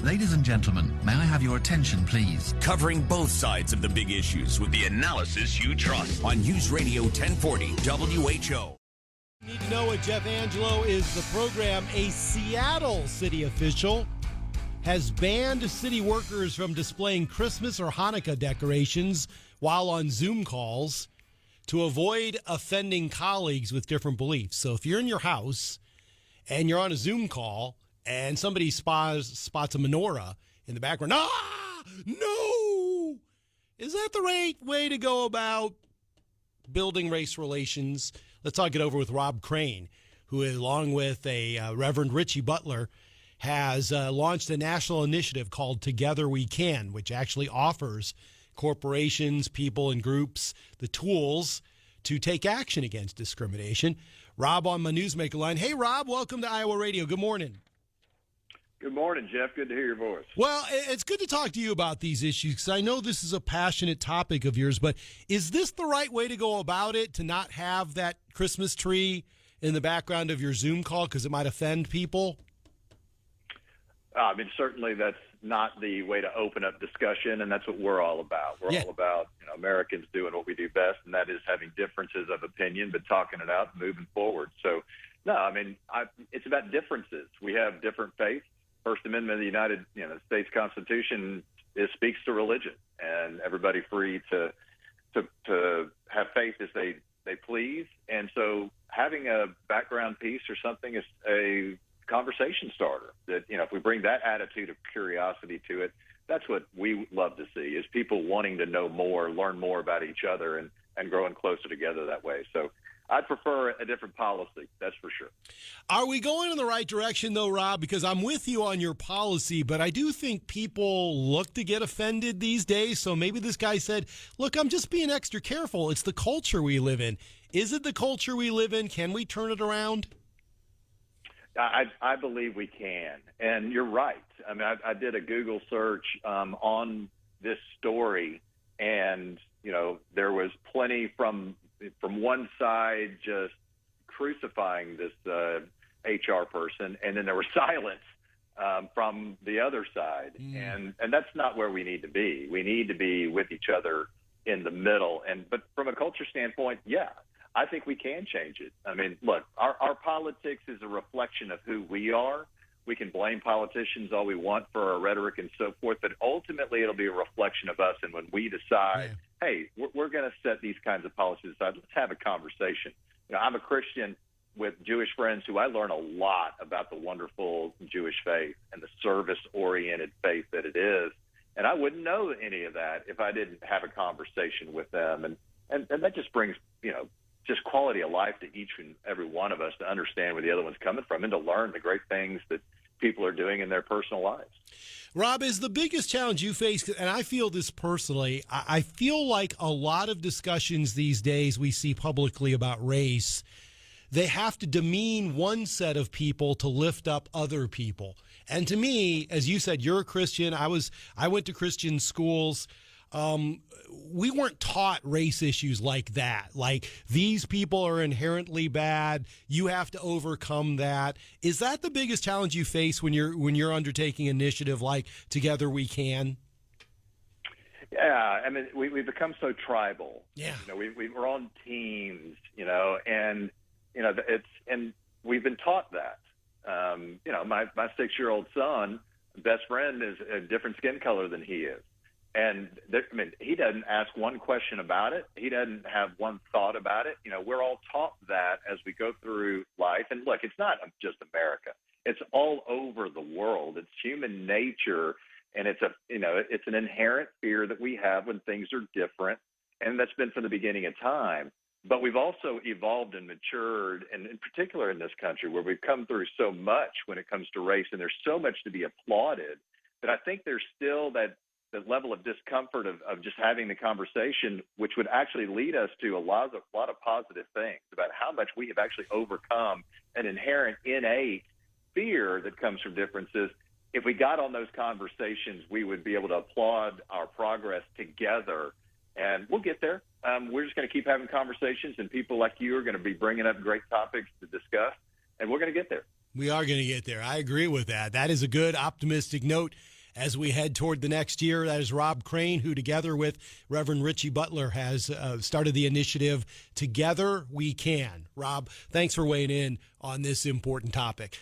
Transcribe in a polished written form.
Ladies and gentlemen, may I have your attention, please? Covering both sides of the big issues with the analysis you trust on News Radio 1040 WHO. Need to know what Jeff Angelo is the program. A Seattle city official has banned city workers from displaying Christmas or Hanukkah decorations while on Zoom calls to avoid offending colleagues with different beliefs. So if you're in your house and you're on a Zoom call and somebody spots a menorah in the background, no! Is that the right way to go about building race relations? Let's talk it over with Rob Crain, who, along with a Reverend Richie Butler, has launched a national initiative called Together We Can, which actually offers corporations, people, and groups the tools to take action against discrimination. Rob on my Newsmaker line. Hey, Rob, welcome to Iowa Radio. Good morning. Good morning, Jeff. Good to hear your voice. Well, it's good to talk to you about these issues because I know this is a passionate topic of yours, but is this the right way to go about it, to not have that Christmas tree in the background of your Zoom call because it might offend people? I mean, certainly that's not the way to open up discussion, and that's what we're all about. We're all about, Americans doing what we do best, and that is having differences of opinion, but talking it out and moving forward. So, no, I mean, it's about differences. We have different faiths. First Amendment of the United States Constitution speaks to religion, and everybody free to have faith as they please. And so having a background piece or something is a conversation starter that, if we bring that attitude of curiosity to it, that's what we love to see, is people wanting to know more, learn more about each other, and growing closer together that way. So I'd prefer a different policy, that's for sure. Are we going in the right direction, though, Rob? Because I'm with you on your policy, but I do think people look to get offended these days. So maybe this guy said, look, I'm just being extra careful. It's the culture we live in. Is it the culture we live in? Can we turn it around? I believe we can. And you're right. I mean, I did a Google search on this story, and, there was plenty from one side just crucifying this HR person, and then there was silence from the other side. And that's not where we need to be. We need to be with each other in the middle. But from a culture standpoint, yeah, I think we can change it. I mean, look, our politics is a reflection of who we are. We can blame politicians all we want for our rhetoric and so forth, but ultimately it'll be a reflection of us. And when we decide, hey, we're going to set these kinds of policies aside, let's have a conversation. I'm a Christian with Jewish friends who I learn a lot about the wonderful Jewish faith and the service-oriented faith that it is. And I wouldn't know any of that if I didn't have a conversation with them. And that just brings, just quality of life to each and every one of us, to understand where the other one's coming from and to learn the great things that people are doing in their personal lives. Rob, is the biggest challenge you face, and I feel this personally, I feel like a lot of discussions these days we see publicly about race, they have to demean one set of people to lift up other people. And to me, as you said, you're a Christian. I went to Christian schools. We weren't taught race issues like that. Like, these people are inherently bad. You have to overcome that. Is that the biggest challenge you face when you're undertaking initiative like Together We Can? Yeah, I mean, we become so tribal. Yeah, we're on teams. And we've been taught that. My 6-year-old son, best friend, is a different skin color than he is. And he doesn't ask one question about it. He doesn't have one thought about it. We're all taught that as we go through life. And look, it's not just America. It's all over the world. It's human nature, and it's an inherent fear that we have when things are different, and that's been from the beginning of time. But we've also evolved and matured, and in particular in this country, where we've come through so much when it comes to race, and there's so much to be applauded, that I think there's still that level of discomfort of just having the conversation, which would actually lead us to a lot of positive things about how much we have actually overcome an inherent innate fear that comes from differences. If we got on those conversations, we would be able to applaud our progress together, and we'll get there. We're just going to keep having conversations, and people like you are going to be bringing up great topics to discuss, and we're going to get there. We are going to get there. I agree with that. That is a good, optimistic note as we head toward the next year. That is Rob Crain, who together with Reverend Richie Butler has started the initiative Together We Can. Rob, thanks for weighing in on this important topic.